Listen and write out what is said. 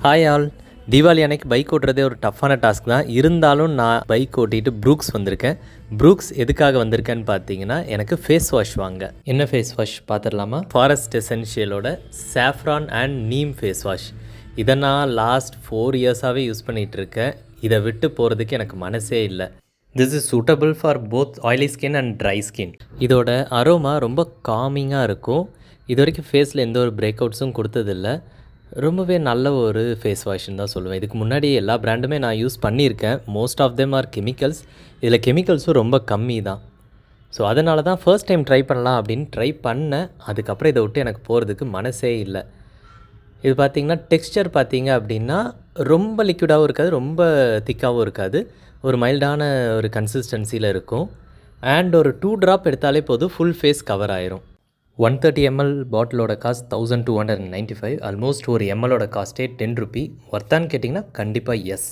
Hi all. Deepavali அன்னைக்கு bike ஓட்டுறதே ஒரு டஃப்பான டாஸ்க் தான். இருந்தாலும் நான் பைக் ஓட்டிட்டு ப்ரூக்ஸ் வந்திருக்கேன். ப்ரூக்ஸ் எதுக்காக வந்திருக்கேன்னு பார்த்தீங்கன்னா, எனக்கு ஃபேஸ் வாஷ் வாங்க. என்ன ஃபேஸ் வாஷ் பார்த்துடலாமா? ஃபாரஸ்ட் எசென்ஷியலோட saffron and neem face wash. இதை நான் லாஸ்ட் 4 இயர்ஸாகவே யூஸ் பண்ணிகிட்ருக்கேன். இதை விட்டு போகிறதுக்கு எனக்கு மனசே இல்லை. This is suitable for both oily skin and dry skin. இதோட அரோமா ரொம்ப காமிங்காக இருக்கும். இது வரைக்கும் ஃபேஸில் எந்த ஒரு பிரேக் அவுட்ஸும் கொடுத்ததில்லை. ரொம்பவே நல்ல ஒரு ஃபேஸ் வாஷ்ன்னு தான் சொல்லுவேன். இதுக்கு முன்னாடி எல்லா பிராண்டுமே நான் யூஸ் பண்ணியிருக்கேன். Most of them are chemicals. இதில் கெமிக்கல்ஸும் ரொம்ப கம்மி தான். ஸோ அதனால தான் ஃபர்ஸ்ட் டைம் ட்ரை பண்ணலாம் அப்படின்னு ட்ரை பண்ணேன். அதுக்கப்புறம் இதை விட்டு எனக்கு போகிறதுக்கு மனசே இல்லை. இது பார்த்திங்கன்னா டெக்ஸ்சர் பார்த்திங்க அப்படின்னா ரொம்ப லிக்விடாகவும் இருக்காது, ரொம்ப திக்காகவும் இருக்காது. ஒரு மைல்டான ஒரு கன்சிஸ்டன்சியில் இருக்கும். அண்ட் ஒரு 2 ட்ராப் எடுத்தாலே போதும், ஃபுல் ஃபேஸ் கவர் ஆயிரும். 130 ml பாட்டிலோட காஸ்ட் 1295. ஆல்மோஸ்ட் ஒரு எம்எலோட காஸ்ட்டே 10 ரூபி. ஒர்த்தான்னு கேட்டிங்கன்னா கண்டிப்பாக எஸ்.